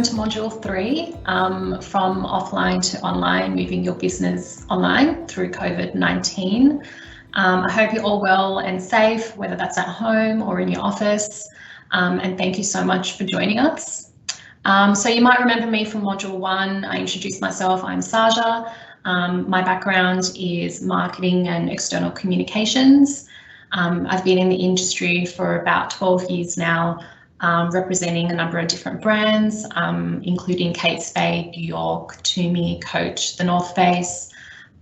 welcome to Module 3, from offline to online, moving your business online through COVID-19. I hope you're all well and safe, whether that's at home or in your office, and thank you so much for joining us. So you might remember me from Module 1. I introduced myself. I'm Saja. My background is marketing and external communications. I've been in the industry for about 12 years now, representing a number of different brands, including Kate Spade, New York, Tumi, Coach, The North Face.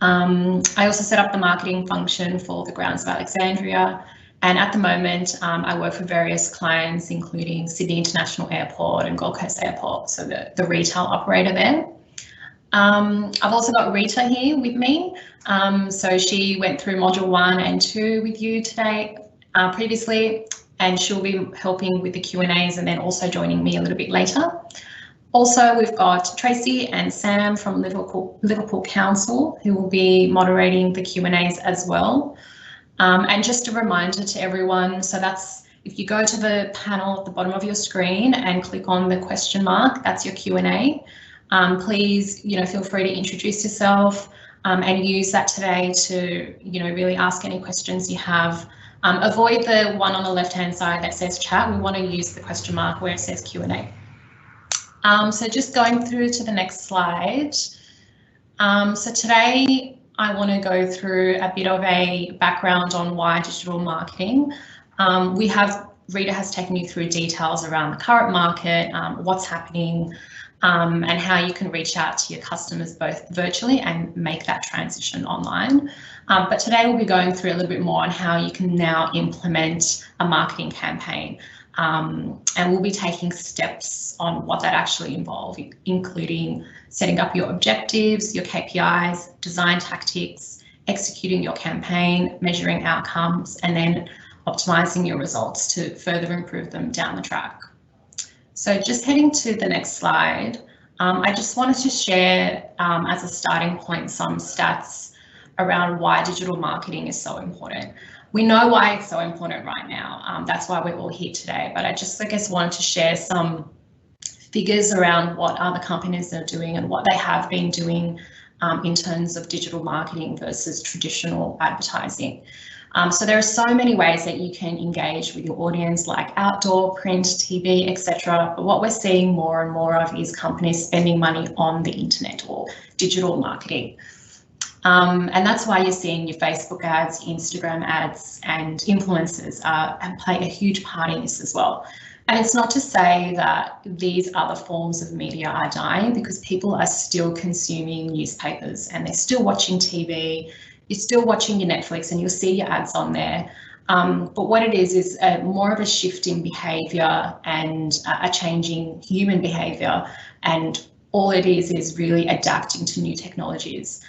I also set up the marketing function for the Grounds of Alexandria. And at the moment, I work for various clients, including Sydney International Airport and Gold Coast Airport, so the retail operator there. I've also got Rita here with me. So she went through Module 1 and 2 with you today previously, and she'll be helping with the Q&As and then also joining me a little bit later. Also, we've got Tracy and Sam from Liverpool Council, who will be moderating the Q&As as well. And just a reminder to everyone, so that's if you go to the panel at the bottom of your screen and click on the question mark, that's your Q&A. Please, feel free to introduce yourself and use that today to, really ask any questions you have. Avoid the one on the left-hand side that says chat. We want to use the question mark where it says Q&A. So just going through to the next slide. So today I want to go through a bit of a background on why digital marketing. Rita has taken you through details around the current market, what's happening, and how you can reach out to your customers both virtually and make that transition online. But today we'll be going through a little bit more on how you can now implement a marketing campaign. And we'll be taking steps on what that actually involves, including setting up your objectives, your KPIs, design tactics, executing your campaign, measuring outcomes, and then optimizing your results to further improve them down the track. So just heading to the next slide, I just wanted to share as a starting point some stats around why digital marketing is so important. We know why it's so important right now. That's why we're all here today. But I guess wanted to share some figures around what other companies are doing and what they have been doing in terms of digital marketing versus traditional advertising. So there are so many ways that you can engage with your audience, like outdoor, print, TV, etc. But what we're seeing more and more of is companies spending money on the internet or digital marketing. And that's why you're seeing your Facebook ads, Instagram ads, and influencers play a huge part in this as well. And it's not to say that these other forms of media are dying, because people are still consuming newspapers and they're still watching TV. You're still watching your Netflix and you'll see your ads on there. But what it is more of a shift in behaviour and a changing human behaviour. And all it is really adapting to new technologies.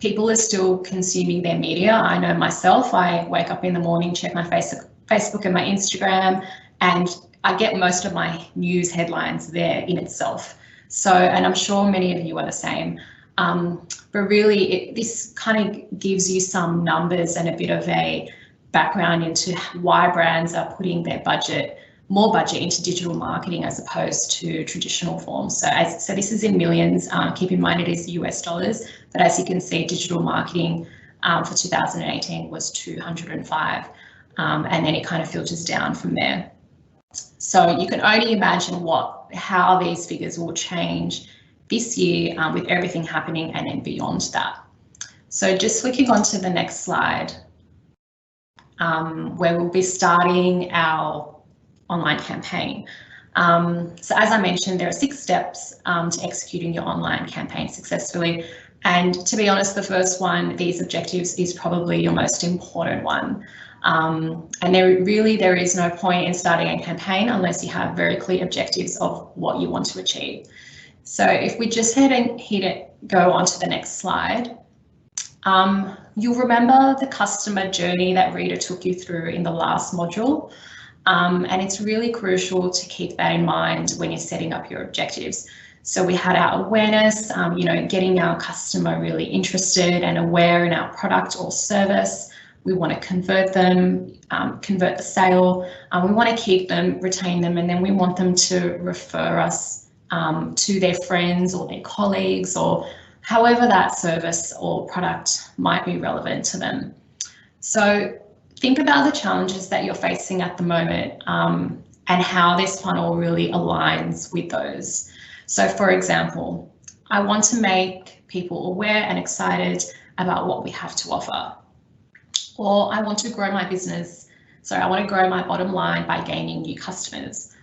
People are still consuming their media. I know myself, I wake up in the morning, check my Facebook and my Instagram, and I get most of my news headlines there in itself. So, and I'm sure many of you are the same. But really, this kind of gives you some numbers and a bit of a background into why brands are putting their more budget into digital marketing as opposed to traditional forms. So this is in millions. Keep in mind it is US dollars, but as you can see, digital marketing for 2018 was 205, and then it kind of filters down from there. So you can only imagine how these figures will change this year with everything happening and then beyond that. So just flicking on to the next slide, where we'll be starting our online campaign. So as I mentioned, there are 6 steps to executing your online campaign successfully. And to be honest, the first one, these objectives, is probably your most important one. And there is no point in starting a campaign unless you have very clear objectives of what you want to achieve. So if we just go on to the next slide, you'll remember the customer journey that Rita took you through in the last module. And it's really crucial to keep that in mind when you're setting up your objectives. So we had our awareness, getting our customer really interested and aware in our product or service. We want to convert them, convert the sale. We want to keep them, retain them, and then we want them to refer us to their friends or their colleagues, or however that service or product might be relevant to them. So think about the challenges that you're facing at the moment and how this funnel really aligns with those. So for example, I want to make people aware and excited about what we have to offer. Or I want to grow my business. So I want to grow my bottom line by gaining new customers.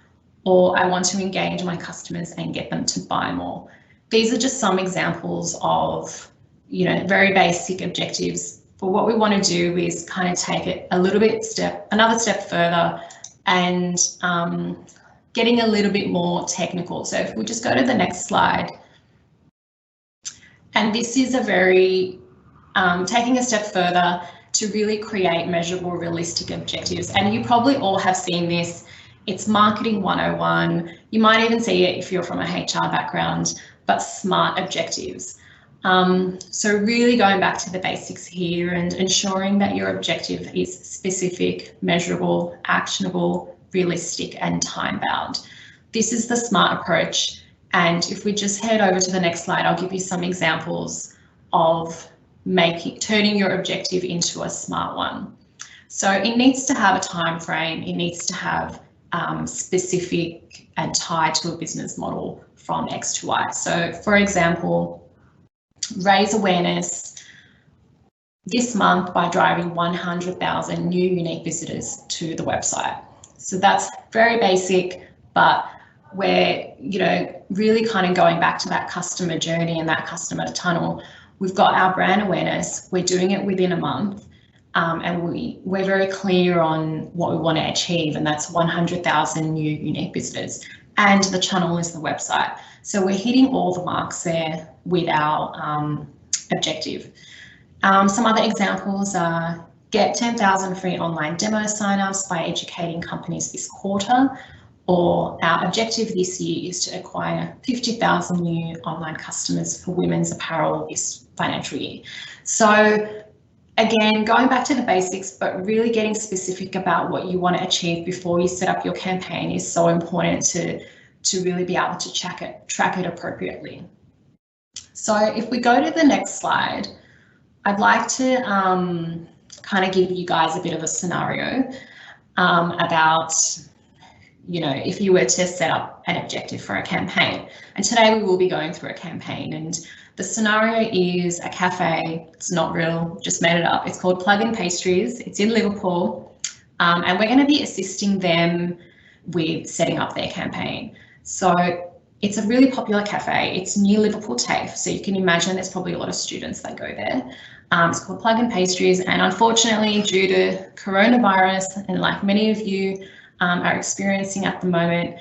Or I want to engage my customers and get them to buy more. These are just some examples of, very basic objectives. But what we want to do is kind of take it another step further and getting a little bit more technical. So if we just go to the next slide. And this is a very, taking a step further to really create measurable, realistic objectives. And you probably all have seen this. It's marketing 101. You might even see it if you're from a HR background, but SMART objectives. So really going back to the basics here and ensuring that your objective is specific, measurable, actionable, realistic, and time-bound. This is the SMART approach. And if we just head over to the next slide, I'll give you some examples of turning your objective into a SMART one. So it needs to have a time frame. It needs to have specific and tied to a business model from X to Y. So for example, raise awareness this month by driving 100,000 new unique visitors to the website. So that's very basic, but we're, really kind of going back to that customer journey and that customer tunnel. We've got our brand awareness. We're doing it within a month, and we're very clear on what we want to achieve, and that's 100,000 new unique visitors. And the channel is the website. So we're hitting all the marks there with our objective. Some other examples are get 10,000 free online demo signups by educating companies this quarter, or our objective this year is to acquire 50,000 new online customers for women's apparel this financial year. So again, going back to the basics, but really getting specific about what you want to achieve before you set up your campaign is so important to really be able to track it appropriately. So if we go to the next slide, I'd like to kind of give you guys a bit of a scenario about, if you were to set up an objective for a campaign. And today we will be going through a campaign, and the scenario is a cafe. It's not real, just made it up. It's called Pastries. It's in Liverpool, and we're going to be assisting them with setting up their campaign. So it's a really popular cafe. It's near Liverpool TAFE, so you can imagine there's probably a lot of students that go there. It's called Pastries, and unfortunately, due to coronavirus, and like many of you are experiencing at the moment,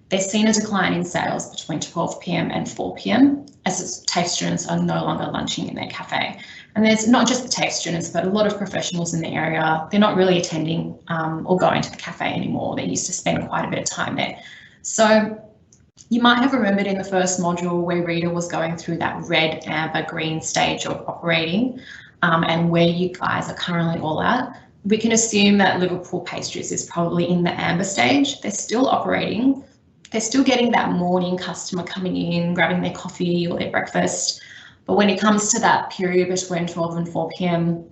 they've seen a decline in sales between 12 p.m. and 4 p.m. as TAFE students are no longer lunching in their cafe. And there's not just the TAFE students, but a lot of professionals in the area. They're not really attending or going to the cafe anymore. They used to spend quite a bit of time there. So you might have remembered in the first module where Rita was going through that red, amber, green stage of operating, and where you guys are currently all at. We can assume that Liverpool Pastries is probably in the amber stage. They're still operating. They're still getting that morning customer coming in, grabbing their coffee or their breakfast. But when it comes to that period between 12 and 4 p.m,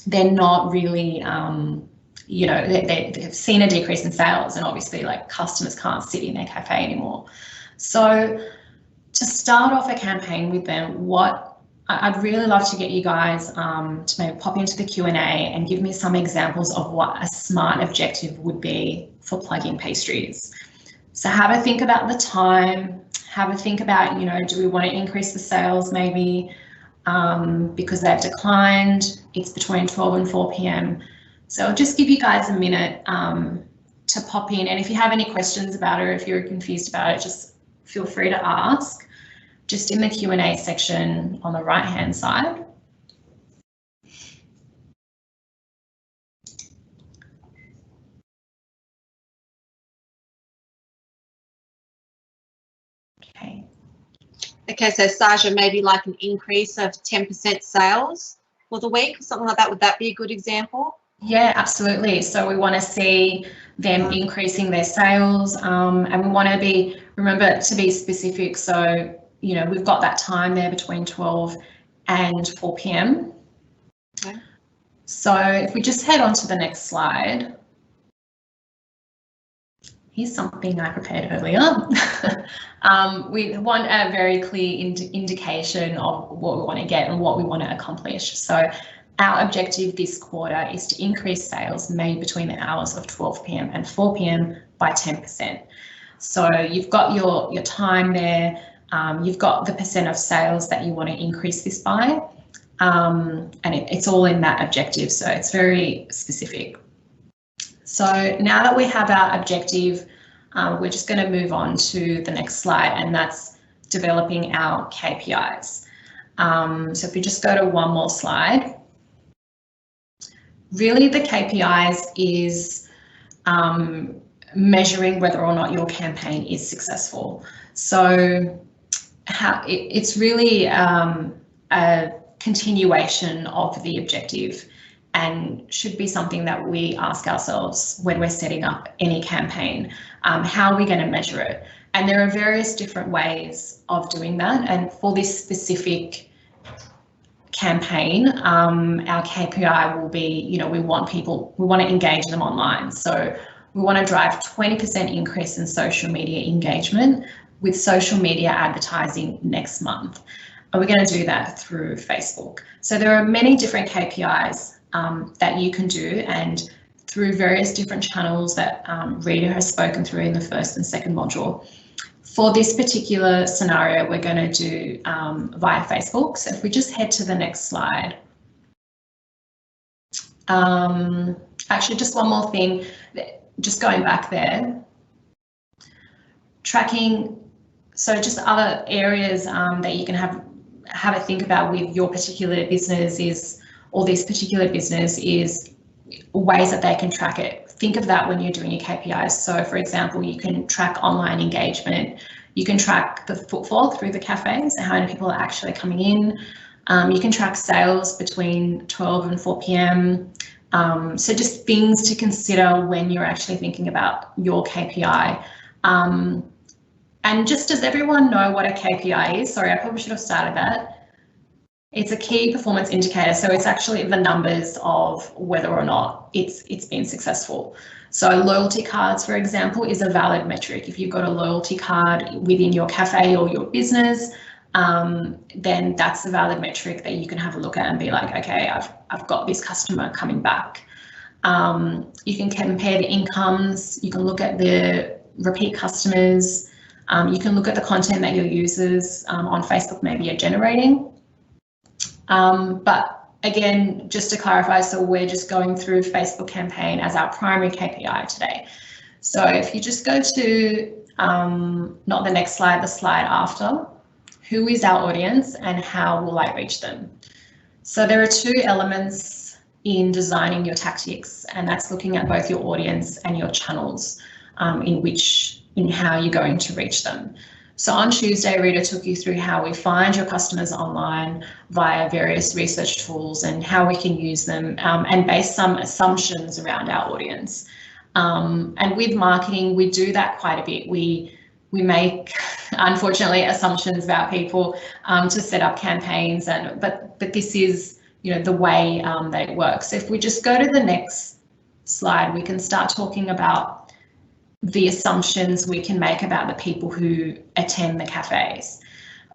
they're not really, they've seen a decrease in sales, and obviously like customers can't sit in their cafe anymore. So to start off a campaign with them, I'd really love to get you guys to maybe pop into the Q&A and give me some examples of what a SMART objective would be for Plug-in Pastries. So have a think about the time, have a think about, do we want to increase the sales maybe because they've declined, it's between 12 and 4 p.m. So I'll just give you guys a minute to pop in, and if you have any questions about it, or if you're confused about it, just feel free to ask. Just in the Q&A section on the right-hand side. Okay, so Saja, maybe like an increase of 10% sales for the week, something like that. Would that be a good example? Yeah, absolutely. So we want to see them increasing their sales, and we want to remember to be specific. So, you know, we've got that time there between 12 and 4 p.m. Okay. So if we just head on to the next slide. Here's something I prepared earlier. We want a very clear indication of what we want to get and what we want to accomplish. So our objective this quarter is to increase sales made between the hours of 12 p.m. and 4 p.m. by 10%. So you've got your time there, you've got the percent of sales that you want to increase this by, and it's all in that objective, so it's very specific. So now that we have our objective, we're just going to move on to the next slide, and that's developing our KPIs. So if we just go to one more slide, really the KPIs is measuring whether or not your campaign is successful. So it's really a continuation of the objective, and should be something that we ask ourselves when we're setting up any campaign. How are we going to measure it? And there are various different ways of doing that. And for this specific campaign, our KPI will be, you know, we want to engage them online. So we want to drive 20% increase in social media engagement with social media advertising next month. And we're going to do that through Facebook. So there are many different KPIs that you can do, and through various different channels that Rita has spoken through in the first and second module. For this particular scenario, we're going to do via Facebook. So if we just head to the next slide. Actually, just one more thing, just going back there. Tracking, so just other areas that you can have a think about with your particular business is, or this particular business is, ways that they can track it. Think of that when you're doing your KPIs. So for example, you can track online engagement, you can track the footfall through the cafes, how many people are actually coming in. You can track sales between 12 and 4 p.m. So just things to consider when you're actually thinking about your KPI. And just does everyone know what a KPI is? Sorry, I probably should have started that. It's a key performance indicator, so it's actually the numbers of whether or not it's been successful. So loyalty cards, for example, is a valid metric. If you've got a loyalty card within your cafe or your business, then that's a valid metric that you can have a look at and be like, okay, I've got this customer coming back. You can compare the incomes, you can look at the repeat customers, you can look at the content that your users on Facebook maybe are generating. But again, just to clarify, so we're just going through Facebook campaign as our primary KPI today. So if you just go to, not the next slide, the slide after, who is our audience and how will I reach them? So there are two elements in designing your tactics, and that's looking at both your audience and your channels in how you're going to reach them. So on Tuesday, Rita took you through how we find your customers online via various research tools and how we can use them, and base some assumptions around our audience. And with marketing, we do that quite a bit. We make, unfortunately, assumptions about people to set up campaigns, but this is, you know, the way that it works. So if we just go to the next slide, we can start talking about the assumptions we can make about the people who attend the cafes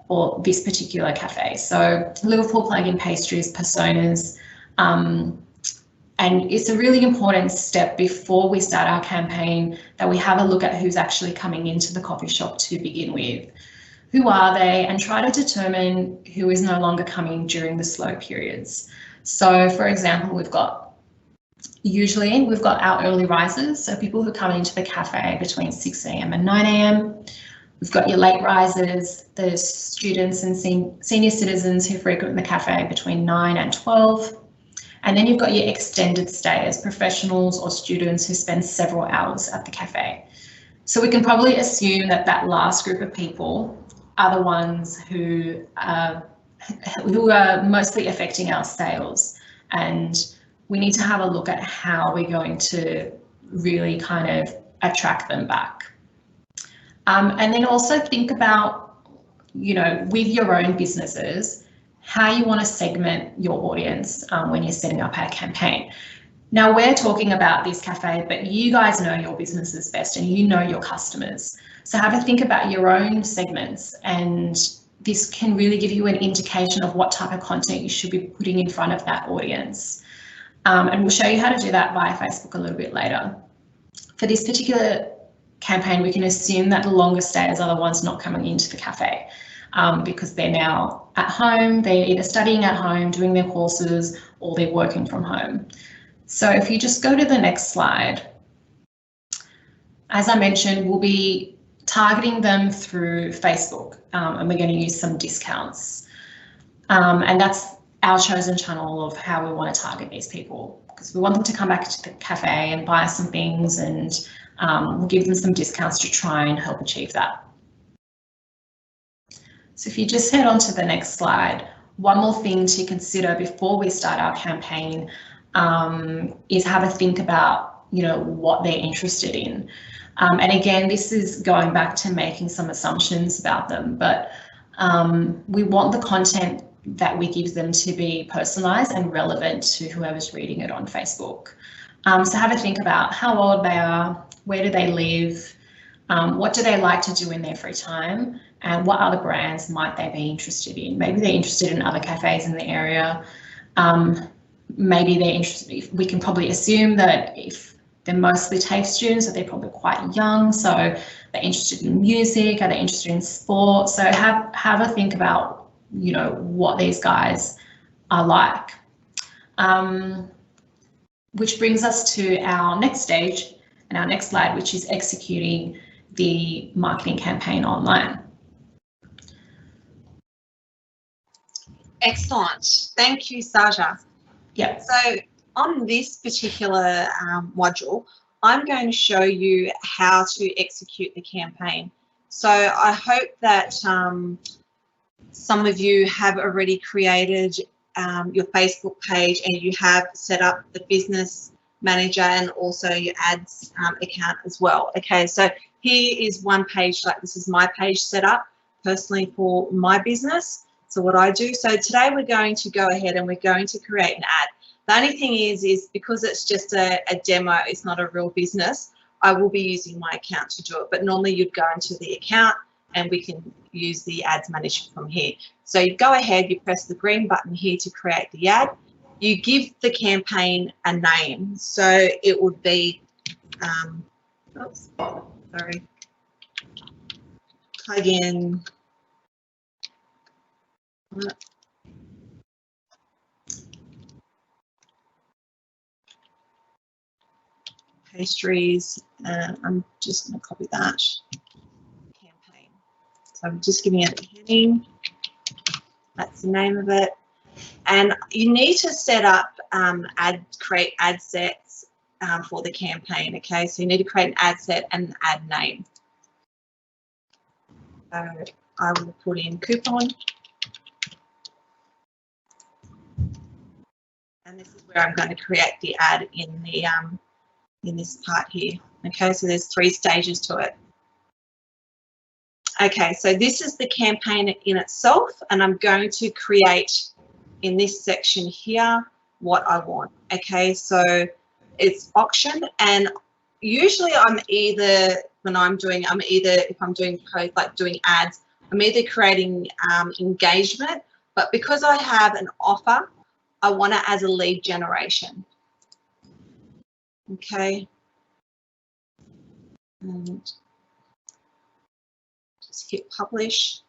or this particular cafe. So Liverpool plug-in Pastries personas, and it's a really important step before we start our campaign that we have a look at who's actually coming into the coffee shop to begin with. Who are they? And try to determine who is no longer coming during the slow periods. So for example, we've got our early risers, so people who come into the cafe between 6 a.m. and 9 a.m. We've got your late risers, the students and senior citizens who frequent the cafe between 9 and 12. And then you've got your extended stayers, professionals or students who spend several hours at the cafe. So we can probably assume that that last group of people are the ones who are mostly affecting our sales, and we need to have a look at how we're going to really kind of attract them back. And then also think about, you know, with your own businesses, how you want to segment your audience when you're setting up a campaign. Now, we're talking about this cafe, but you guys know your businesses best and you know your customers. So have a think about your own segments, and this can really give you an indication of what type of content you should be putting in front of that audience. And we'll show you how to do that via Facebook a little bit later. For this particular campaign, we can assume that the longest stayers are the ones not coming into the cafe because they're now at home, they're either studying at home, doing their courses, or they're working from home. So if you just go to the next slide, as I mentioned, we'll be targeting them through Facebook, and we're going to use some discounts. And that's our chosen channel of how we want to target these people, because we want them to come back to the cafe and buy some things, and we'll give them some discounts to try and help achieve that. So if you just head on to the next slide, one more thing to consider before we start our campaign is have a think about, you know, what they're interested in. And again, this is going back to making some assumptions about them, but we want the content that we give them to be personalized and relevant to whoever's reading it on Facebook. So have a think about how old they are, where do they live, what do they like to do in their free time, and what other brands might they be interested in. Maybe they're interested in other cafes in the area. Maybe they're interested, we can probably assume that if they're mostly TAFE students, that they're probably quite young, so they're interested in music, are they interested in sport? So have a think about, you know, what these guys are like. Which brings us to our next stage and our next slide, which is executing the marketing campaign online. Excellent. Thank you, Saja. Yeah. So on this particular module, I'm going to show you how to execute the campaign. So I hope that some of you have already created your Facebook page and you have set up the business manager and also your ads account as well. Okay, so here is one page, like this is my page set up personally for my business. So what I do, so today we're going to go ahead and we're going to create an ad. The only thing is because it's just a demo, it's not a real business, I will be using my account to do it. But normally you'd go into the account and we can use the ads manager from here. So you go ahead, you press the green button here to create the ad. You give the campaign a name. So it would be, oops, sorry, plug in. Pastries, and I'm just going to copy that campaign. So I'm just giving it a heading. That's the name of it. And you need to set up create ad sets for the campaign. Okay, so you need to create an ad set and an ad name. So I will put in coupon. And this is where I'm going to create the ad in the in this part here. Okay, so there's 3 stages to it. Okay, so this is the campaign in itself, and I'm going to create in this section here what I want. Okay, so it's auction, and usually I'm either, when I'm doing, if I'm doing like doing ads, I'm either creating engagement, but because I have an offer, I want it as a lead generation. Okay, and just hit publish.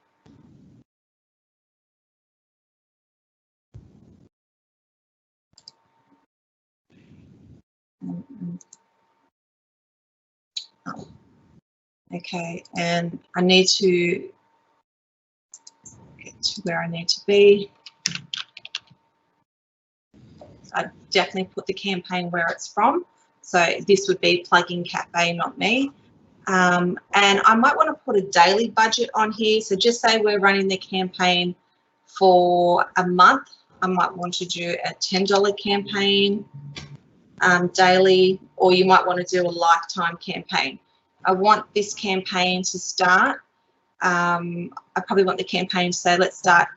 Oh. Okay, and I need to get to where I need to be. I definitely put the campaign where it's from. So this would be Plug-in Cafe, not me. And I might want to put a daily budget on here. So just say we're running the campaign for a month. I might want to do a $10 campaign daily, or you might want to do a lifetime campaign. I want this campaign to start. I probably want the campaign to say, let's start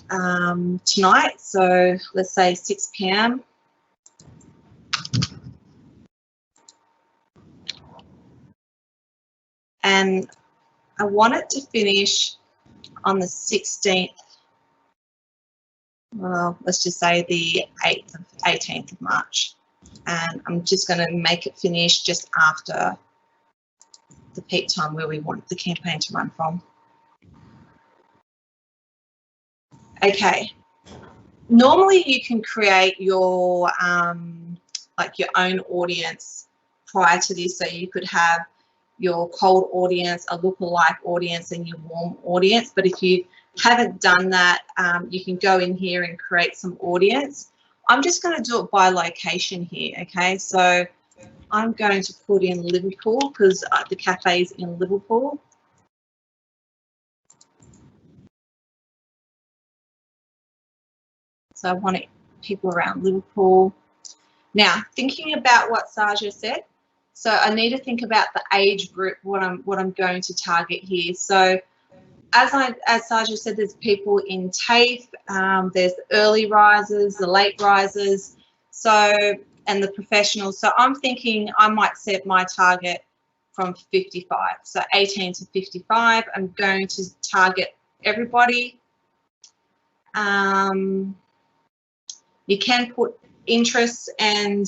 tonight. So let's say 6 p.m. And I want it to finish on the 16th. Well, let's just say the 18th of March. And I'm just going to make it finish just after the peak time where we want the campaign to run from. Okay. Normally you can create your like your own audience prior to this, so you could have your cold audience, a lookalike audience, and your warm audience. But if you haven't done that, you can go in here and create some audience. I'm just going to do it by location here. Okay, so I'm going to put in Liverpool because the cafe is in Liverpool. So I want people around Liverpool. Now, thinking about what Saja said, so I need to think about the age group, what I'm going to target here. So as Saja said, there's people in TAFE, there's the early risers, the late risers, so, and the professionals. So I'm thinking I might set my target from 55. So 18 to 55, I'm going to target everybody. You can put interests and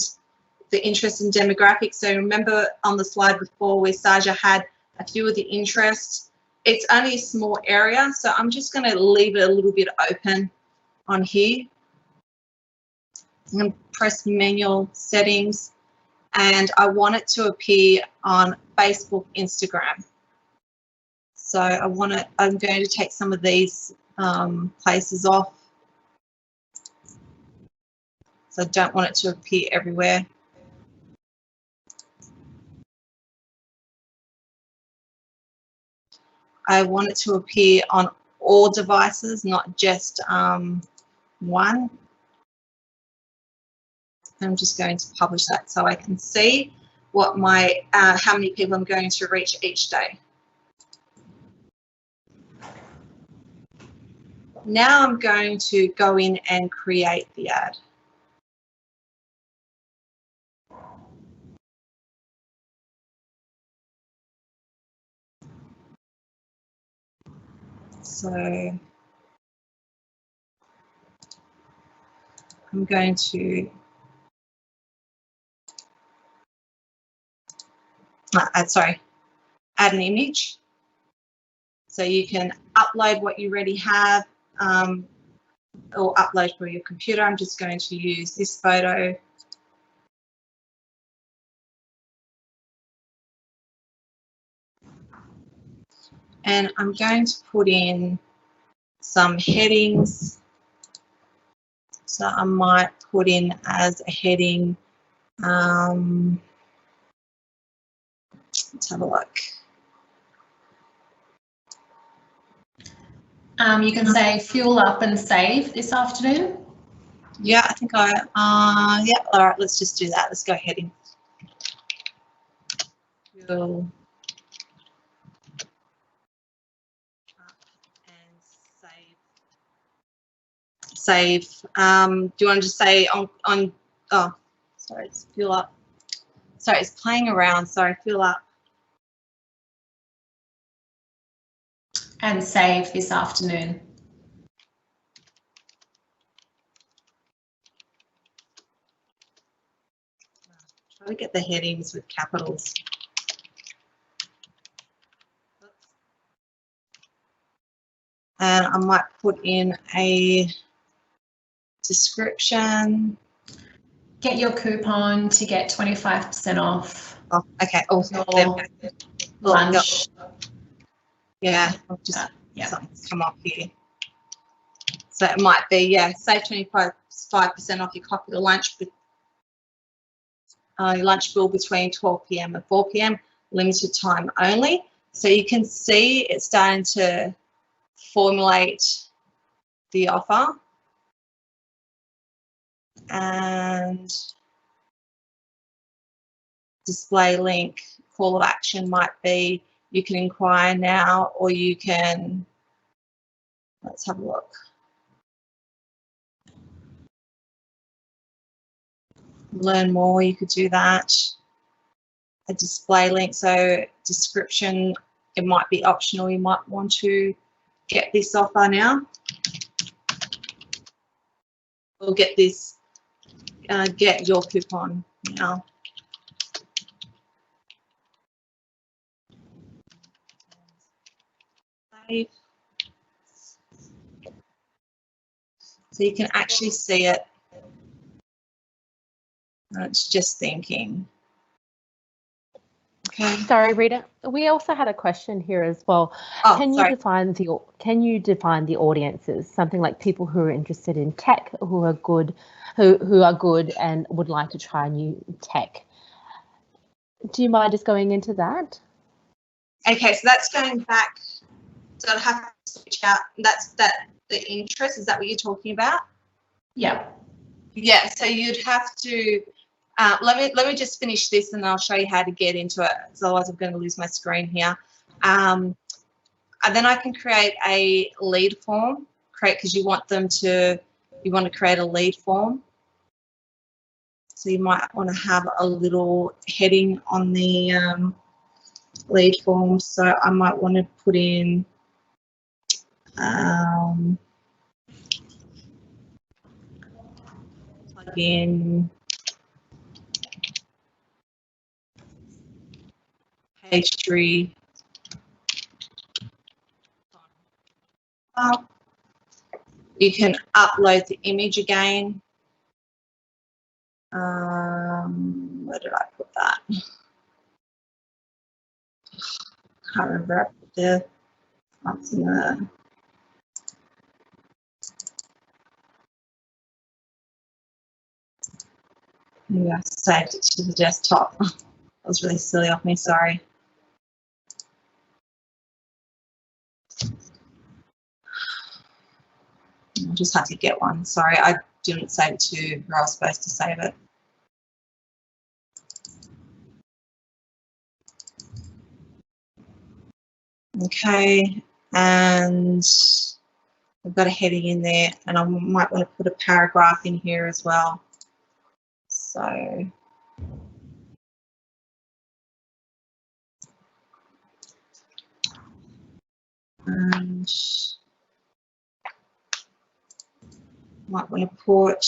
the interest and demographics. So remember on the slide before where Saja had a few of the interests, it's only a small area. So I'm just going to leave it a little bit open on here. I'm going to press manual settings and I want it to appear on Facebook, Instagram. So I'm going to take some of these places off. So I don't want it to appear everywhere. I want it to appear on all devices, not just one. I'm just going to publish that so I can see what my how many people I'm going to reach each day. Now I'm going to go in and create the ad. So I'm going to add an image. So you can upload what you already have or upload for your computer. I'm just going to use this photo. And I'm going to put in some headings. So I might put in as a heading, let's have a look. You can say fuel up and save this afternoon. Yeah, I think yeah, all right, let's just do that. Let's go heading. Fuel up and save. Do you want to just say on, oh, sorry, it's fuel up. Sorry, it's playing around. Sorry, fuel up. And save this afternoon. Try to get the headings with capitals. And I might put in a description. Get your coupon to get 25% off. Oh, okay. Oh, lunch. Yeah, I'll just something's come up here. So it might be, yeah, save 25% off your coffee or lunch, lunch bill between 12 p.m. and 4 p.m. Limited time only. So you can see it's starting to formulate the offer. And display link, call of action might be you can inquire now, or you can, let's have a look. Learn more, you could do that. A display link, so description, it might be optional. You might want to get this offer now, or get this, get your coupon now. Save. So you can actually see it. It's just thinking. Okay. Sorry, Rita. We also had a question here as well. Oh, Can sorry. you define the audiences? Something like people who are interested in tech, who are good and would like to try new tech. Do you mind just going into that? Okay, so that's going back. So I'd have to switch out. That's the interest. Is that what you're talking about? Yeah. Yeah. So you'd have to. Let me just finish this, and I'll show you how to get into it. So otherwise, I'm going to lose my screen here. And then I can create a lead form. Because you want to create a lead form. So you might want to have a little heading on the lead form. So I might want to put in plug in pastry. You can upload the image again. Where did I put that? Can't remember. I put the fonts in the. Maybe I saved it to the desktop. That was really silly of me. Sorry. I just had to get one. Sorry, I didn't save it to where I was supposed to save it. Okay, and I've got a heading in there, and I might want to put a paragraph in here as well. So and might want to put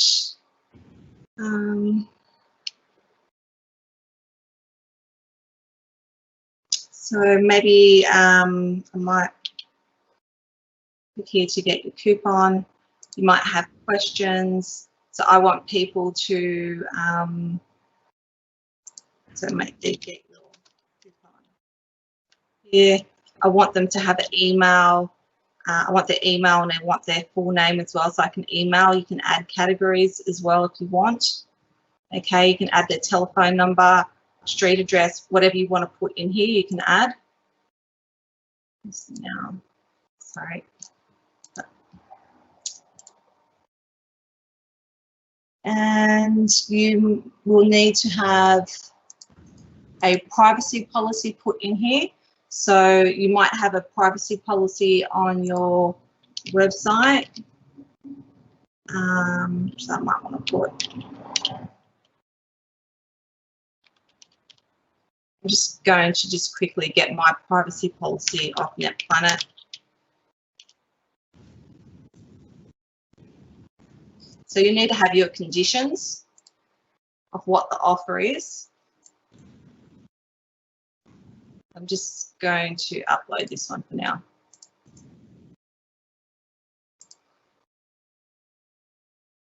so maybe I might click here to get your coupon. You might have questions. So I want people to so make they get your coupon. Here, I want them to have an email. I want their email and I want their full name as well, so I can email. You can add categories as well if you want. Okay, you can add their telephone number, street address, whatever you want to put in here, you can add. Now, sorry. And you will need to have a privacy policy put in here. So you might have a privacy policy on your website. So I might want to put. I'm just going to just quickly get my privacy policy off NetPlanet. So you need to have your conditions of what the offer is. I'm just going to upload this one for now.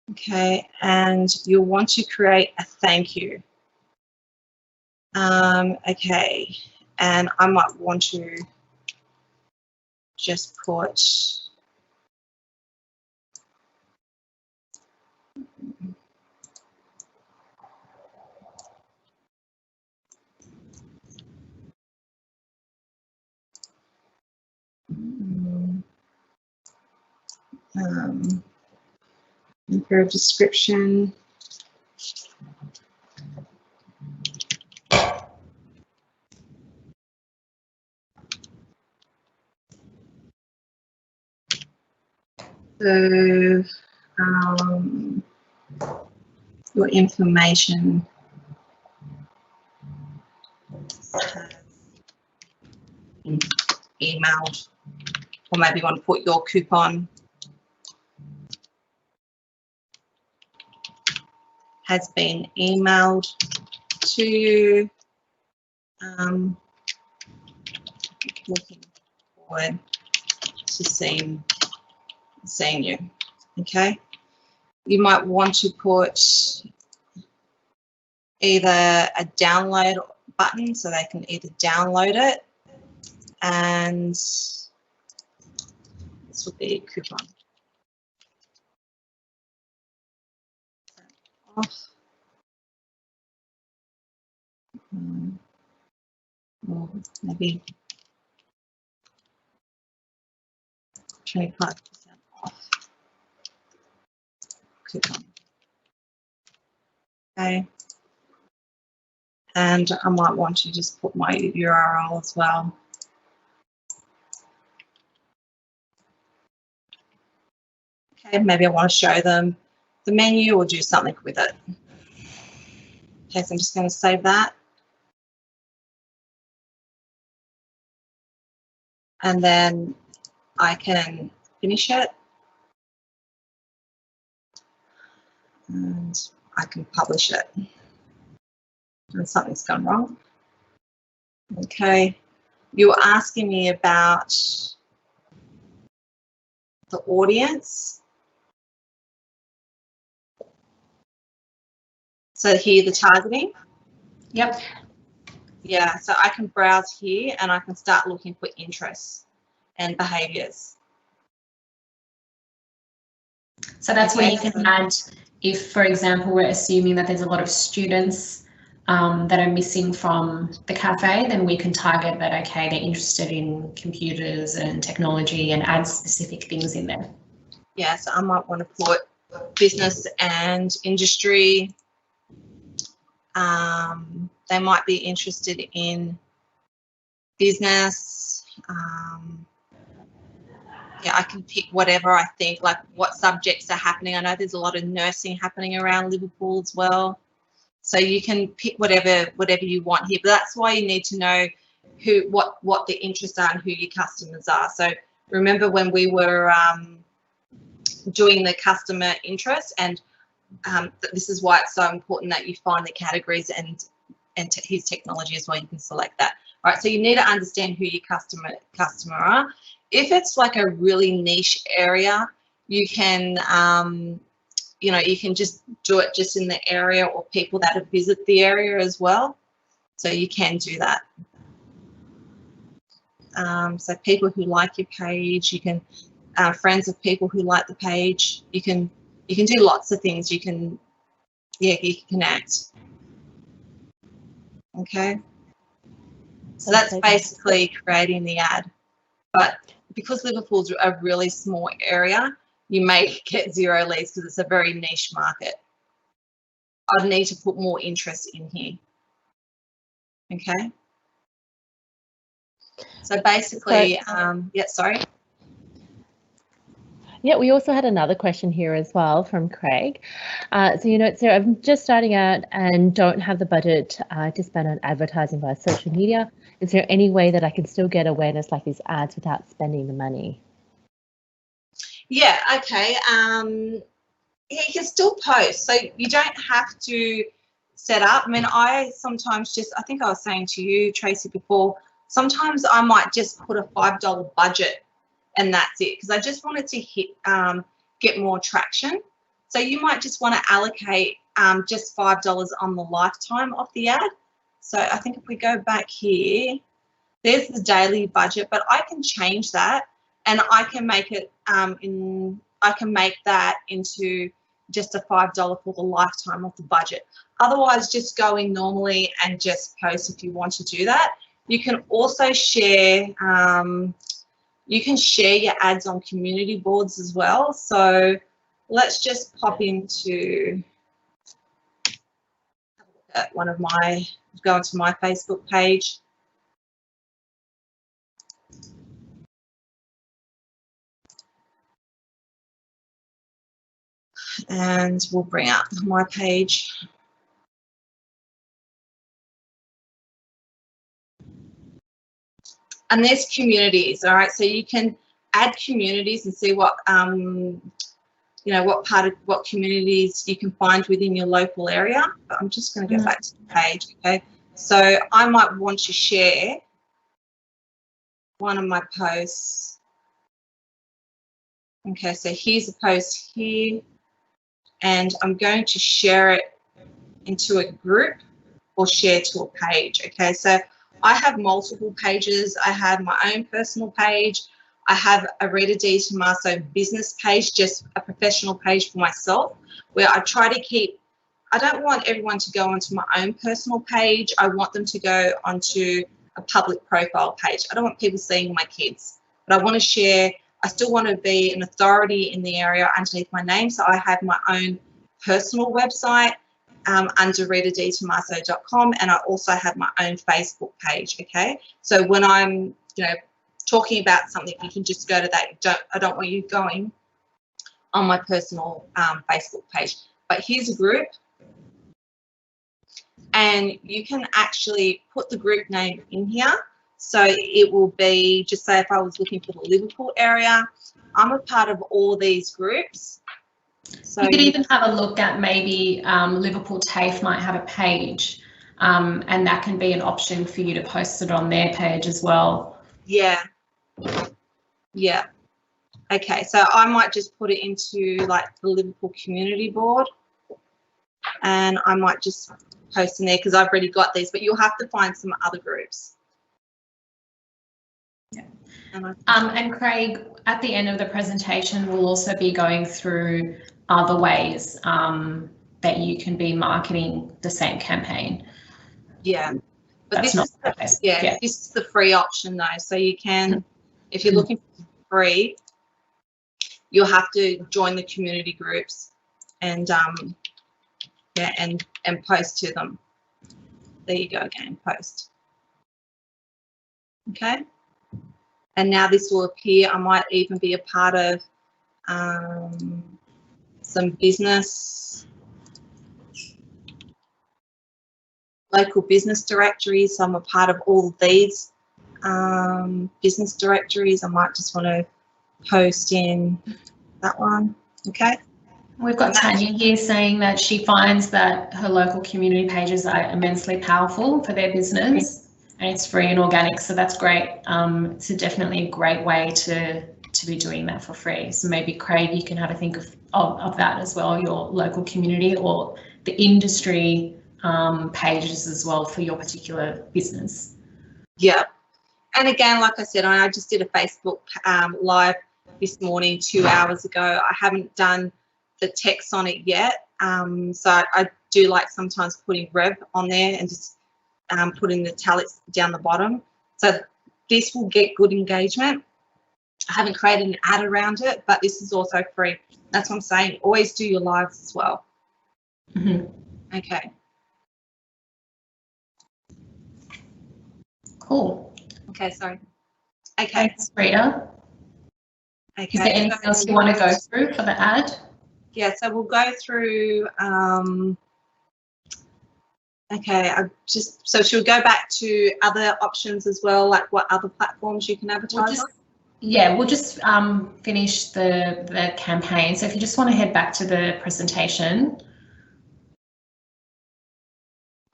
Okay, and you'll want to create a thank you. Okay, and I might want to just put improve description. So your information has been emailed, or maybe you want to put your coupon has been emailed to you. Looking forward to seeing you. Okay, you might want to put either a download button so they can either download it, and this will be a coupon. Off. Or maybe 25% off coupon. Okay. And I might want to just put my URL as well. Okay, maybe I want to show them the menu or do something with it. Okay, so I'm just going to save that. And then I can finish it. And I can publish it. And something's gone wrong. Okay, you were asking me about the audience. So here, the targeting. Yep. Yeah, so I can browse here and I can start looking for interests and behaviours. So that's where you can add, if, for example, we're assuming that there's a lot of students that are missing from the cafe, then we can target that, okay, they're interested in computers and technology, and add specific things in there. Yeah, so I might want to put business and industry. They might be interested in business. Yeah, I can pick whatever I think, like what subjects are happening. I know there's a lot of nursing happening around Liverpool as well. So you can pick whatever you want here. But that's why you need to know what the interests are and who your customers are. So remember when we were doing the customer interest, and this is why it's so important that you find the categories and his technology as well. You can select that. All right, so you need to understand who your customer are. If it's like a really niche area, you can you can just do it just in the area, or people that visit the area as well. So you can do that. So people who like your page, you can friends of people who like the page. You can do lots of things. You can connect. Okay. So that's basically creating the ad. But because Liverpool's a really small area, you may get 0 leads because it's a very niche market. I'd need to put more interest in here. Okay. So basically, yeah, sorry. Yeah, we also had another question here as well from Craig. So I'm just starting out and don't have the budget to spend on advertising via social media. Is there any way that I can still get awareness like these ads without spending the money? Yeah, okay. Yeah, you can still post, so you don't have to set up. I mean, I sometimes I think I was saying to you, Tracy, before, sometimes I might just put a $5 budget and that's it, because I just wanted to get more traction. So you might just want to allocate just $5 on the lifetime of the ad. So I think if we go back here, there's the daily budget, but I can change that, and I can make it I can make that into just a $5 for the lifetime of the budget. Otherwise, just go in normally and just post if you want to do that. You can also share. You can share your ads on community boards as well. So let's just pop into go into my Facebook page. and we'll bring up my page. And there's communities, all right? So you can add communities and see what, you know, what communities you can find within your local area. But I'm just going to go back to the page, okay? So I might want to share one of my posts. Okay, so here's a post here, and I'm going to share it into a group or share to a page, okay? So I have multiple pages. I have my own personal page. I have a Rita Di Tommaso business page, just a professional page for myself, where I try to keep, I don't want everyone to go onto my own personal page. I want them to go onto a public profile page. I don't want people seeing my kids, but I want to share, I still want to be an authority in the area underneath my name. So I have my own personal website under ritaditommaso.com, and I also have my own Facebook page, okay? So when I'm, you know, talking about something, you can just go to that. I don't want you going on my personal Facebook page. But here's a group, and you can actually put the group name in here. So it will be, just say if I was looking for the Liverpool area, I'm a part of all these groups. So you could even have a look at maybe Liverpool TAFE might have a page, and that can be an option for you to post it on their page as well. Yeah. Yeah. Okay, so I might just put it into like the Liverpool community board, and I might just post in there because I've already got these, but you'll have to find some other groups. Yeah. And Craig, at the end of the presentation, we'll also be going through other ways that you can be marketing the same campaign. Yeah, but this We've got Tanya here saying that she finds that her local community pages are immensely powerful for their business. And it's free and organic, so that's great. It's definitely a great way to be doing that for free. So maybe Craig, you can have a think of that as well, your local community or the industry pages as well for your particular business. Yeah, and again, like I said, I just did a Facebook live this morning 2 hours ago. I haven't done the text on it yet, so I do like sometimes putting Rev on there and just putting the italics down the bottom. So this will get good engagement. I haven't created an ad around it, but this is also free. That's what I'm saying. Always do your lives as well. Mm-hmm. Okay. Cool. Okay, sorry. Okay. Thanks, Rita. Okay. Is there anything else you want to go through for the ad? Yeah, so we'll go through okay, so should we go back to other options as well, like what other platforms you can advertise on? Yeah, we'll just finish the campaign. So if you just want to head back to the presentation.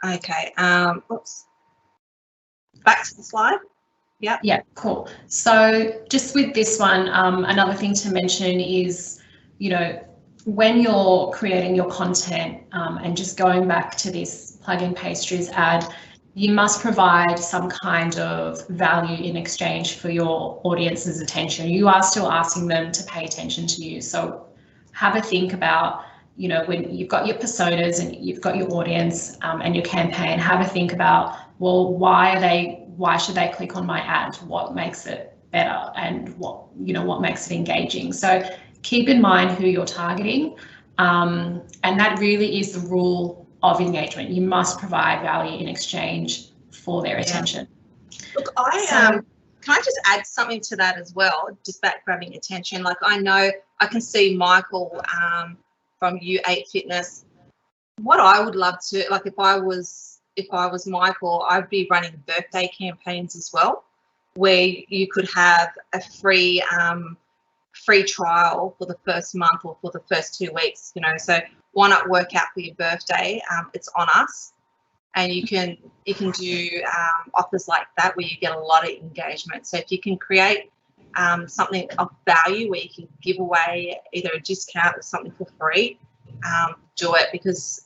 Okay, oops. Back to the slide. Yeah. Yeah, cool. So just with this one, another thing to mention is, you know, when you're creating your content and just going back to this plug-in Pastries ad, you must provide some kind of value in exchange for your audience's attention. You are still asking them to pay attention to you. So have a think about, you know, when you've got your personas and you've got your audience and your campaign, have a think about, well, why should they click on my ad? What makes it better and what makes it engaging? So keep in mind who you're targeting, and that really is the rule of engagement. You must provide value in exchange for their attention. Look, can I just add something to that as well, just about grabbing attention? Like I know I can see Michael from U8 Fitness. What I would love to, like, if I was Michael, I'd be running birthday campaigns as well, where you could have a free trial for the first month or for the first 2 weeks. You know, so why not work out for your birthday? It's on us. And you can do offers like that where you get a lot of engagement. So if you can create something of value where you can give away either a discount or something for free, do it, because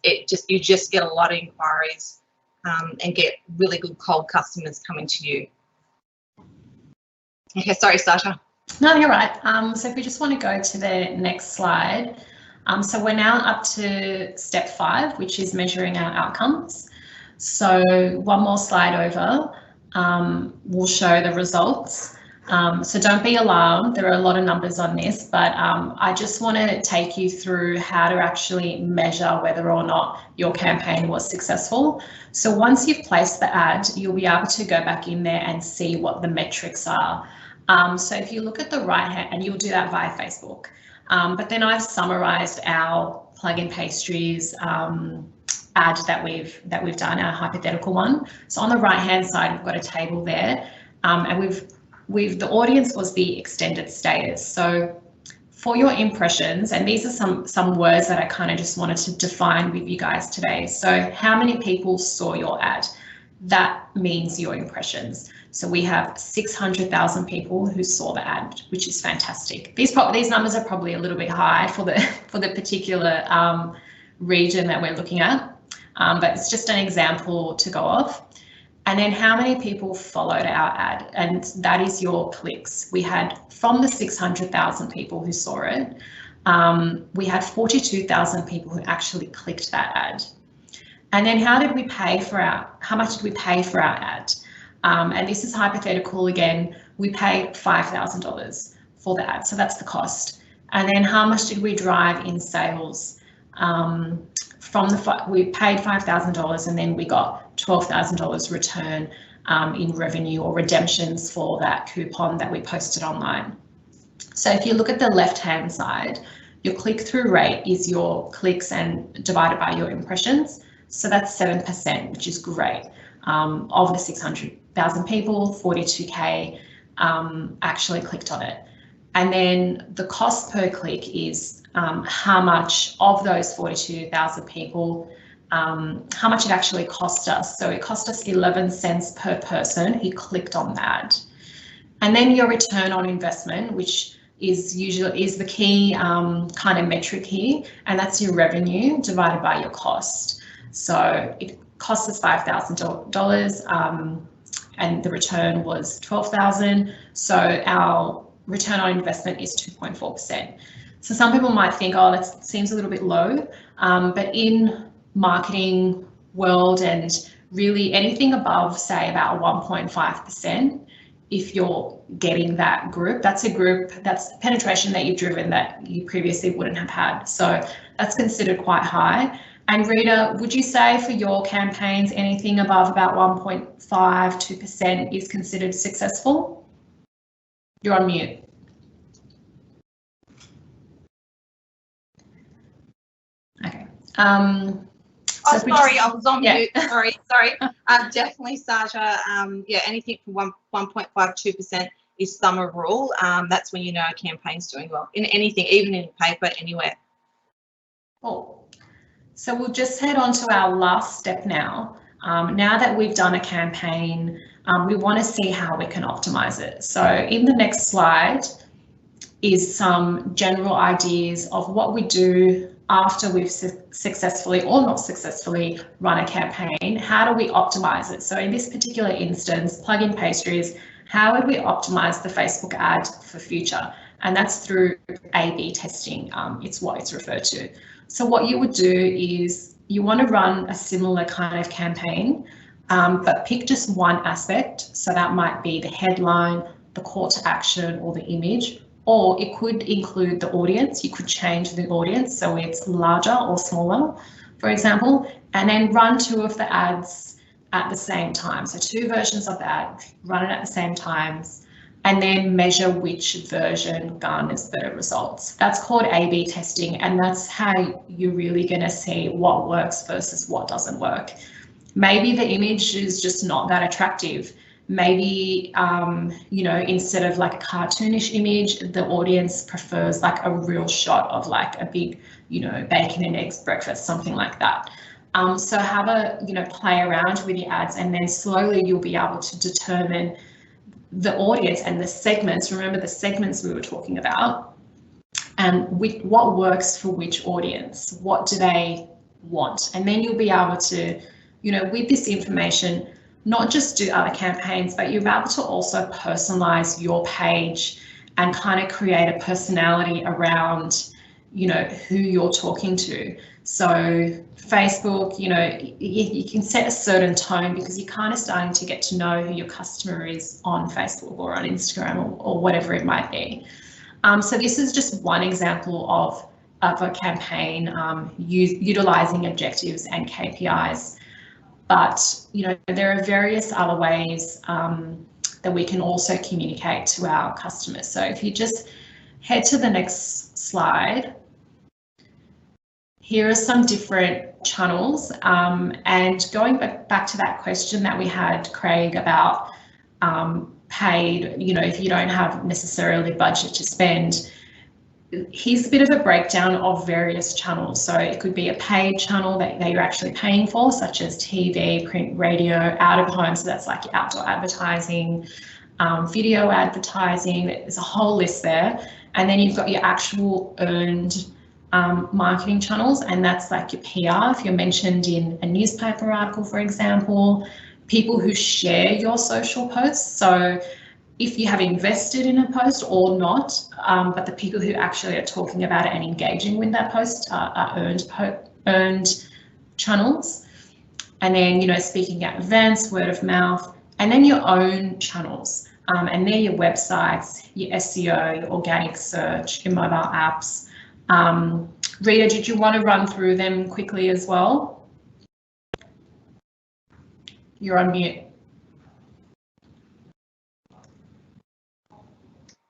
you just get a lot of inquiries and get really good cold customers coming to you. Okay, sorry, Sasha. No, you're right. So if we just want to go to the next slide. So we're now up to step 5, which is measuring our outcomes. So one more slide over will show the results. So don't be alarmed, there are a lot of numbers on this, but I just want to take you through how to actually measure whether or not your campaign was successful. So once you've placed the ad, you'll be able to go back in there and see what the metrics are. So if you look at the right hand, and you'll do that via Facebook, but then I've summarized our plug-in Pastries ad that we've done, our hypothetical one. So on the right hand side, we've got a table there, and the audience was the extended status. So for your impressions, and these are some words that I kind of just wanted to define with you guys today. So how many people saw your ad? That means your impressions. So we have 600,000 people who saw the ad, which is fantastic. These numbers are probably a little bit high for the particular region that we're looking at. But it's just an example to go off. And then how many people followed our ad? And that is your clicks. We had, from the 600,000 people who saw it, we had 42,000 people who actually clicked that ad. And then how much did we pay for our ad? And this is hypothetical again. We paid $5,000 for the ad, so that's the cost. And then how much did we drive in sales? We paid $5,000 and then we got $12,000 return in revenue or redemptions for that coupon that we posted online. So if you look at the left-hand side, your click-through rate is your clicks and divided by your impressions. So that's 7%, which is great. Of the 600,000 people, 42K actually clicked on it. And then the cost per click is how much of those 42,000 people, how much it actually cost us. So it cost us 11 cents per person who clicked on that. And then your return on investment, which is the key kind of metric here, and that's your revenue divided by your cost. So it cost us $5,000 and the return was 12,000. So our return on investment is 2.4%. So some people might think, oh, that seems a little bit low, but in marketing world and really anything above, say, about 1.5%, if you're getting that group, that's penetration that you've driven that you previously wouldn't have had. So that's considered quite high. And Rita, would you say for your campaigns, anything above about 1.5–2% is considered successful? You're on mute. Okay. Sorry, I was on mute. Sorry. Definitely, Sasha. Yeah, anything from 1.5–2% is summer rule. That's when you know a campaign's doing well in anything, even in paper, anywhere. Cool. So we'll just head on to our last step now. Now that we've done a campaign, we want to see how we can optimize it. So in the next slide is some general ideas of what we do after we've successfully or not successfully run a campaign. How do we optimize it? So in this particular instance, plug-in Pastries, how would we optimize the Facebook ad for future? And that's through A/B testing. It's what it's referred to. So what you would do is you want to run a similar kind of campaign, but pick just one aspect. So that might be the headline, the call to action, or the image, or it could include the audience. You could change the audience so it's larger or smaller, for example, and then run 2 of the ads at the same time. So 2 versions of the ad, run it at the same times. and then measure which version garners better results. That's called A/B testing, and that's how you're really going to see what works versus what doesn't work. Maybe the image is just not that attractive. Maybe, you know, instead of like a cartoonish image, the audience prefers like a real shot of like a big, you know, bacon and eggs breakfast, something like that. So have a, you know, play around with the ads, and then slowly you'll be able to determine the audience and the segments. Remember the segments we were talking about, and what works for which audience, what do they want, and then you'll be able to, you know, with this information, not just do other campaigns, but you'll be able to also personalize your page and kind of create a personality around, you know, who you're talking to. So Facebook, you know, you can set a certain tone because you're kind of starting to get to know who your customer is on Facebook or on Instagram or whatever it might be. So this is just one example of a campaign utilizing objectives and KPIs. But, you know, there are various other ways that we can also communicate to our customers. So if you just head to the next slide, here are some different channels, and going back to that question that we had, Craig, about paid, you know, if you don't have necessarily budget to spend, here's a bit of a breakdown of various channels. So it could be a paid channel that you're actually paying for, such as TV, print, radio, out of home, so that's like your outdoor advertising, video advertising, there's a whole list there. And then you've got your actual earned marketing channels, and that's like your PR, if you're mentioned in a newspaper article, for example, people who share your social posts. So if you have invested in a post or not, but the people who actually are talking about it and engaging with that post are earned channels. And then, you know, speaking at events, word of mouth, and then your own channels. And they're your websites, your SEO, your organic search, your mobile apps. Rita, did you want to run through them quickly as well? You're on mute.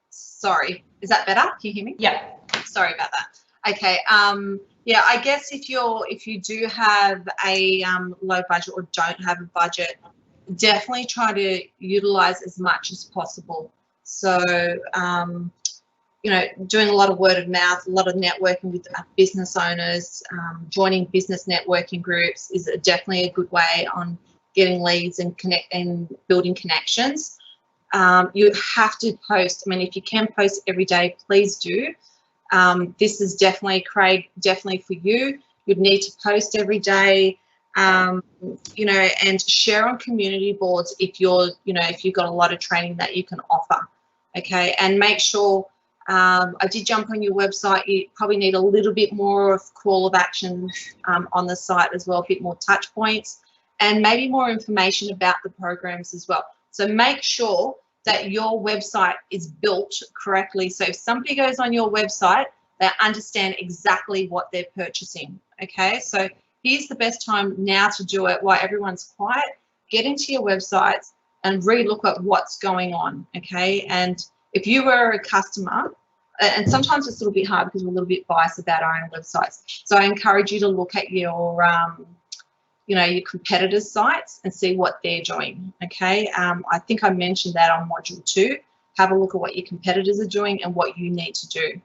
Sorry, is that better? Can you hear me? Yeah. Sorry about that. Okay. Yeah, I guess if you do have a low budget or don't have a budget, definitely try to utilize as much as possible. So, you know, doing a lot of word of mouth, a lot of networking with business owners, joining business networking groups is definitely a good way on getting leads and building connections. You have to post. I mean, if you can post every day, please do. This is definitely, Craig, definitely for you. You'd need to post every day, you know, and share on community boards if you're, you know, if you've got a lot of training that you can offer. Okay, and make sure, I did jump on your website. You probably need a little bit more of call of action on the site as well, a bit more touch points, and maybe more information about the programs as well. So make sure that your website is built correctly. So if somebody goes on your website, they understand exactly what they're purchasing. Okay, so here's the best time now to do it while everyone's quiet. Get into your websites and re-look at what's going on. Okay, and if you were a customer, and sometimes it's a little bit hard because we're a little bit biased about our own websites. So I encourage you to look at your you know, your competitors' sites and see what they're doing. Okay, I think I mentioned that on module 2. Have a look at what your competitors are doing and what you need to do.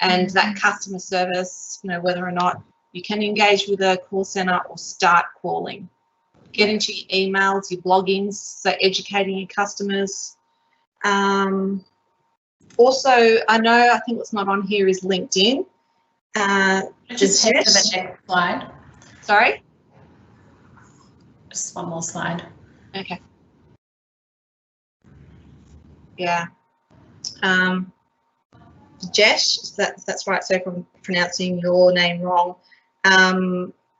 And that customer service, you know, whether or not you can engage with a call center or start calling. Get into your emails, your bloggings, so educating your customers. Also, I think what's not on here is LinkedIn. Just head to the next slide. Sorry? Just one more slide. Okay. Yeah. Jesh, that's right. So if I'm pronouncing your name wrong.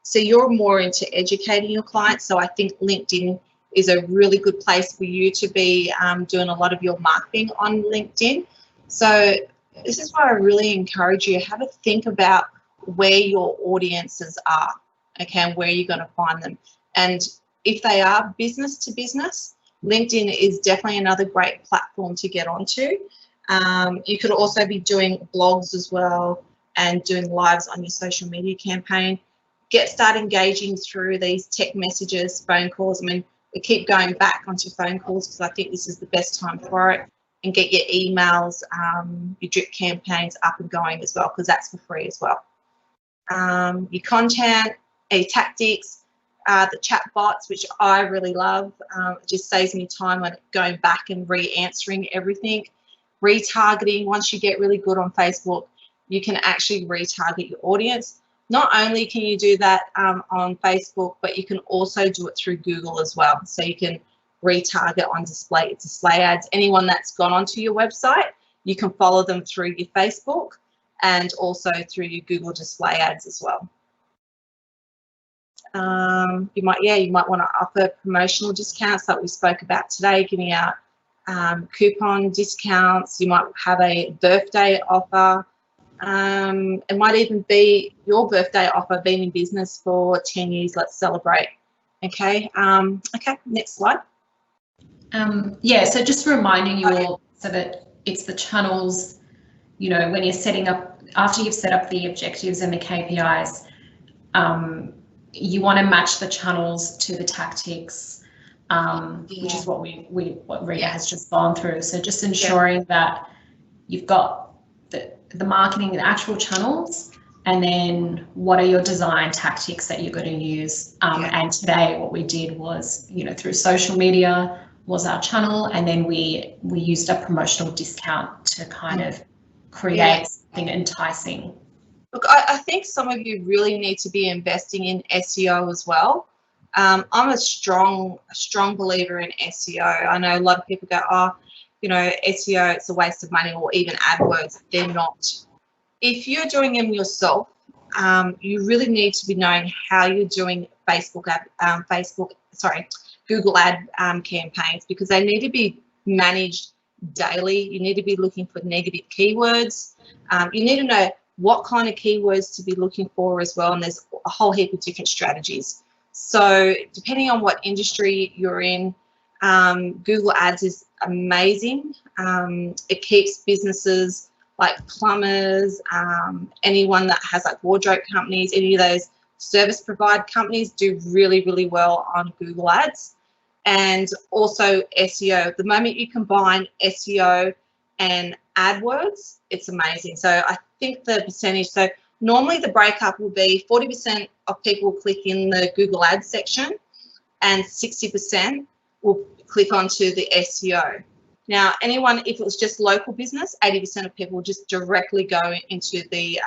So you're more into educating your clients. So I think LinkedIn is a really good place for you to be doing a lot of your marketing on LinkedIn. So this is why I really encourage you, have a think about where your audiences are, okay, and where you're going to find them. And if they are business to business, LinkedIn is definitely another great platform to get onto. You could also be doing blogs as well and doing lives on your social media campaign. Start engaging through these text messages, phone calls. I mean, we keep going back onto phone calls because I think this is the best time for it. And get your emails, your drip campaigns up and going as well, because that's for free as well. Your content, your tactics, the chat bots, which I really love. It just saves me time on going back and re-answering everything. Retargeting, once you get really good on Facebook, you can actually retarget your audience. Not only can you do that on Facebook, but you can also do it through Google as well. So you can retarget on display ads. Anyone that's gone onto your website, you can follow them through your Facebook and also through your Google display ads as well. You might want to offer promotional discounts like we spoke about today, giving out coupon discounts. You might have a birthday offer. It might even be your birthday offer, being in business for 10 years, let's celebrate. Okay, okay, next slide. Yeah, so just reminding you all so that it's the channels, you know, when you're setting up, after you've set up the objectives and the KPIs, you want to match the channels to the tactics, which is what what Rita has just gone through. So just ensuring that you've got the marketing, the actual channels, and then what are your design tactics that you're going to use. And today what we did was, you know, through social media was our channel, and then we used a promotional discount to kind of create something enticing. Look, I think some of you really need to be investing in SEO as well. I'm a strong believer in SEO. I know a lot of people go, oh, you know, SEO, it's a waste of money, or even AdWords. They're not. If you're doing them yourself, you really need to be knowing how you're doing Google ad campaigns, because they need to be managed daily. You need to be looking for negative keywords. You need to know what kind of keywords to be looking for as well, and there's a whole heap of different strategies. So depending on what industry you're in, Google Ads is amazing. It keeps businesses like plumbers, anyone that has like wardrobe companies, any of those service provide companies do really, really well on Google Ads. And also SEO. The moment you combine SEO and AdWords, it's amazing. So I think the percentage, so normally the breakup will be 40% of people click in the Google Ads section and 60% will click onto the SEO. Now, anyone, if it was just local business, 80% of people will just directly go into the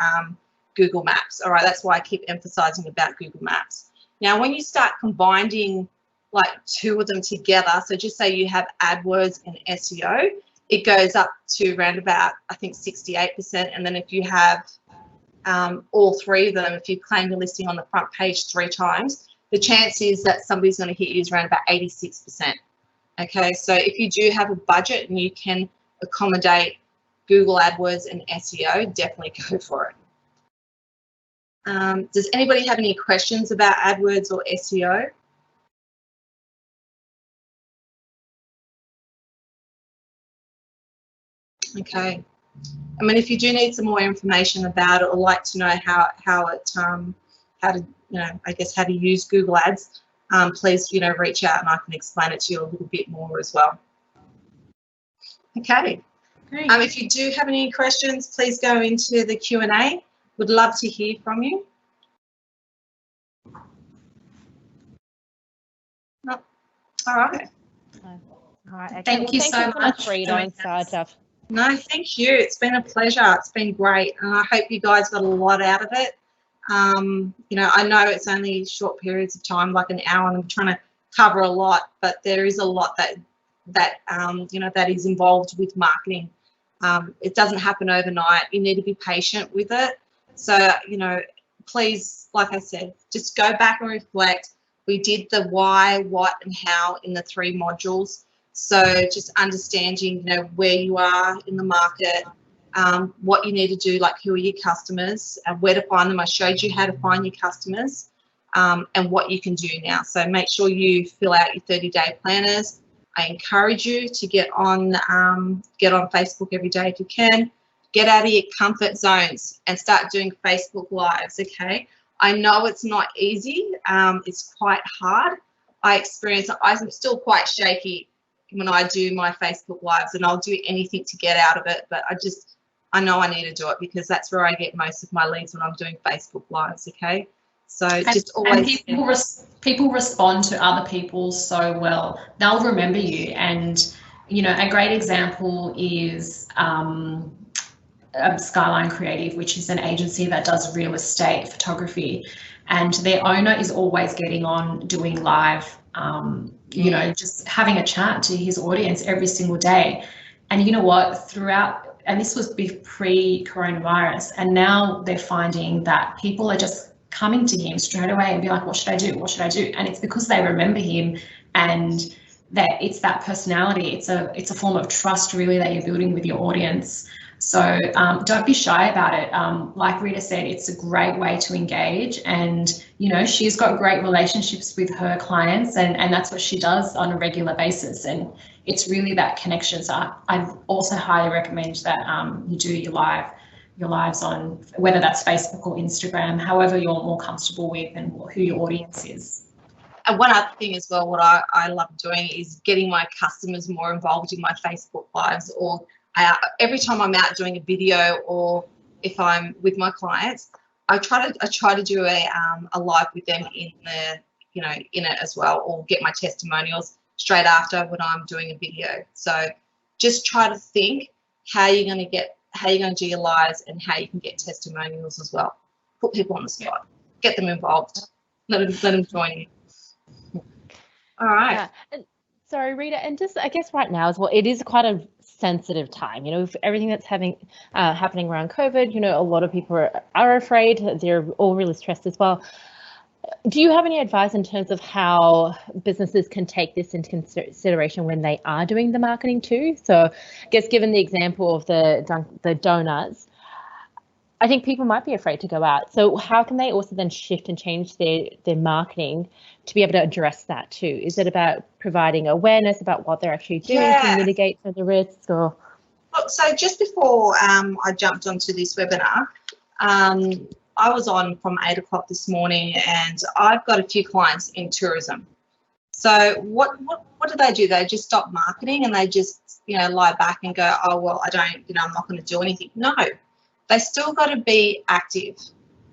Google Maps. All right, that's why I keep emphasizing about Google Maps. Now, when you start combining like two of them together, so just say you have AdWords and SEO, it goes up to around about, I think, 68%. And then if you have all three of them, if you claim your listing on the front page 3 times, the chance is that somebody's going to hit you is around about 86%. Okay, so if you do have a budget and you can accommodate Google AdWords and SEO, definitely go for it. Does anybody have any questions about AdWords or SEO? Okay. I mean, if you do need some more information about it or like to know how to, you know, I guess how to use Google Ads, please, you know, reach out and I can explain it to you a little bit more as well. Okay. Great. If you do have any questions, please go into the Q&A. Would love to hear from you. Oh, all right. All right. Okay. Thank you so much, Rita and Sarah. No, thank you. It's been a pleasure. It's been great. And I hope you guys got a lot out of it. You know, I know it's only short periods of time, like an hour, and I'm trying to cover a lot, but there is a lot that you know, that is involved with marketing. It doesn't happen overnight. You need to be patient with it. So, you know, please, like I said, just go back and reflect. We did the why, what, and how in the 3 modules. So just understanding, you know, where you are in the market, what you need to do, like who are your customers, and where to find them. I showed you how to find your customers, and what you can do now. So make sure you fill out your 30-day planners. I encourage you to get on Facebook every day if you can. Get out of your comfort zones and start doing Facebook Lives, okay? I know it's not easy. It's quite hard. I'm still quite shaky when I do my Facebook Lives, and I'll do anything to get out of it, but I know I need to do it because that's where I get most of my leads when I'm doing Facebook Lives, okay? So just always... And people respond to other people so well. They'll remember you. And, you know, a great example is Skyline Creative, which is an agency that does real estate photography. And their owner is always getting on doing live, you know, just having a chat to his audience every single day. And you know what, throughout, and this was pre-coronavirus, and now they're finding that people are just coming to him straight away and be like, what should I do? What should I do? And it's because they remember him, and that it's that personality. It's a form of trust really that you're building with your audience. So don't be shy about it. Like Rita said, it's a great way to engage, and you know, she's got great relationships with her clients, and that's what she does on a regular basis, and it's really that connection. So I also highly recommend that you do your lives on, whether that's Facebook or Instagram, however you're more comfortable with and who your audience is. And one other thing as well, what I love doing is getting my customers more involved in my Facebook Lives, or every time I'm out doing a video, or if I'm with my clients, I try to do a live with them in it as well, or get my testimonials straight after when I'm doing a video. So just try to think how you're going to do your lives and how you can get testimonials as well. Put people on the spot, get them involved, let them join you. All right. Yeah. And, sorry, Rita, and just I guess right now as well, it is quite a sensitive time, you know, for everything that's happening around COVID. You know, a lot of people are afraid. They're all really stressed as well. Do you have any advice in terms of how businesses can take this into consideration when they are doing the marketing too? So I guess given the example of the donuts, I think people might be afraid to go out. So how can they also then shift and change their marketing to be able to address that too? Is it about providing awareness about what they're actually doing to mitigate some of the risks? Or look, so just before I jumped onto this webinar, I was on from 8 o'clock this morning, and I've got a few clients in tourism. So what do? They just stop marketing and they just, you know, lie back and go, oh, well, I'm not going to do anything. No, they still got to be active.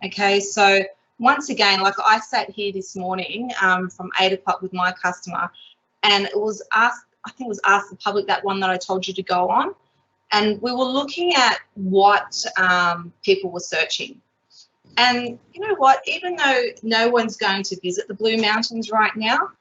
Okay, so once again, like I sat here this morning from 8 o'clock with my customer, and it was Ask the Public, that one that I told you to go on, and we were looking at what people were searching. And you know what, even though no one's going to visit the Blue Mountains right now,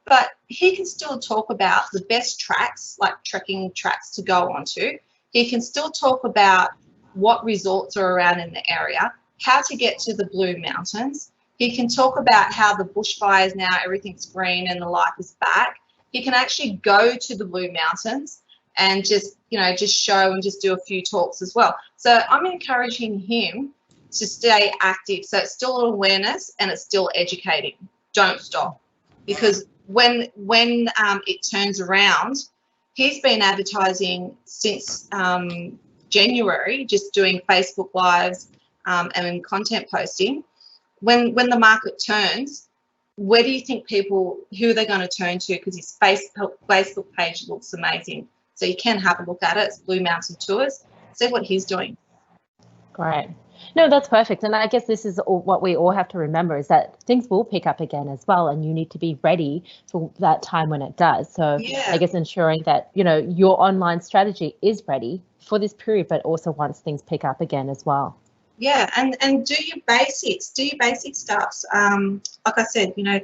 but he can still talk about the best tracks, like trekking tracks to go onto. He can still talk about what resorts are around in the area, how to get to the Blue Mountains. He can talk about how the bushfires now, everything's green and the life is back. He can actually go to the Blue Mountains and just show and just do a few talks as well. So I'm encouraging him to stay active. So it's still awareness and it's still educating. Don't stop, because when it turns around, he's been advertising since January, just doing Facebook Lives and content posting. When the market turns, where do you think who are they going to turn to? Because his Facebook page looks amazing. So you can have a look at it. It's Blue Mountain Tours. See what he's doing. Great. No, that's perfect. And I guess this is what we all have to remember, is that things will pick up again as well, and you need to be ready for that time when it does. So I guess ensuring that, you know, your online strategy is ready for this period, but also once things pick up again as well. Yeah, and do your basics. Do your basic stuff. Like I said, you know,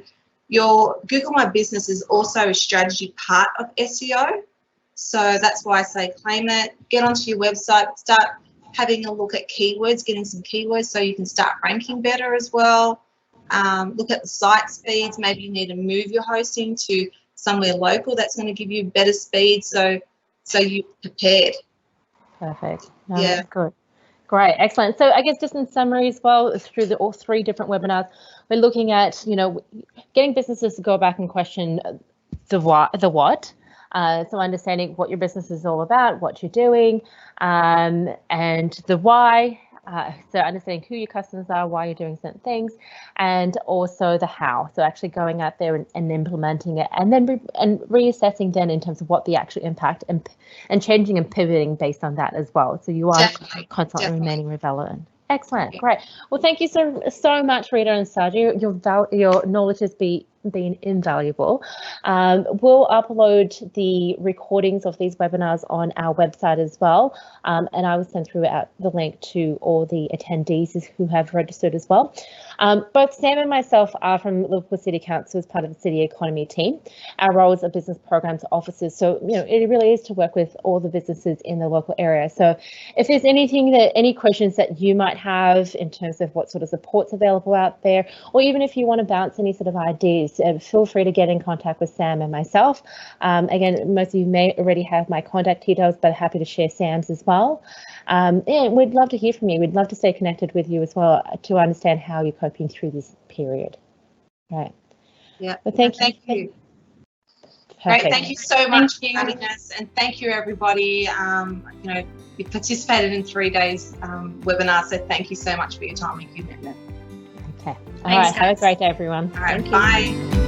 your Google My Business is also a strategy part of SEO. So that's why I say claim it. Get onto your website. Start having a look at keywords, getting some keywords so you can start ranking better as well. Look at the site speeds. Maybe you need to move your hosting to somewhere local that's going to give you better speed, so you're prepared. Perfect. No, yeah. Good. Great. Excellent. So I guess just in summary as well, through all three different webinars, we're looking at, you know, getting businesses to go back and question the what, So understanding what your business is all about, what you're doing, and the why. So understanding who your customers are, why you're doing certain things, and also the how. So actually going out there and implementing it, and then reassessing then in terms of what the actual impact and changing and pivoting based on that as well. So you are constantly remaining relevant. Excellent, great. Well, thank you so much, Rita and Sergio. Your knowledge has been invaluable. We'll upload the recordings of these webinars on our website as well, and I will send through the link to all the attendees who have registered as well. Both Sam and myself are from Liverpool City Council as part of the City Economy team. Our roles are business programs officers, so it really is to work with all the businesses in the local area. So if there's any questions that you might have in terms of what sort of support's available out there, or even if you want to bounce any sort of ideas, feel free to get in contact with Sam and myself. Again, most of you may already have my contact details, but happy to share Sam's as well. Yeah, we'd love to hear from you. We'd love to stay connected with you as well to understand how you're coping through this period. Right. Yeah. But thank you. Great. Thank you so much for having us, and thank you everybody. You participated in 3 days webinar, so thank you so much for your time and commitment. Okay. All right. Have a great day, everyone. All right. Bye.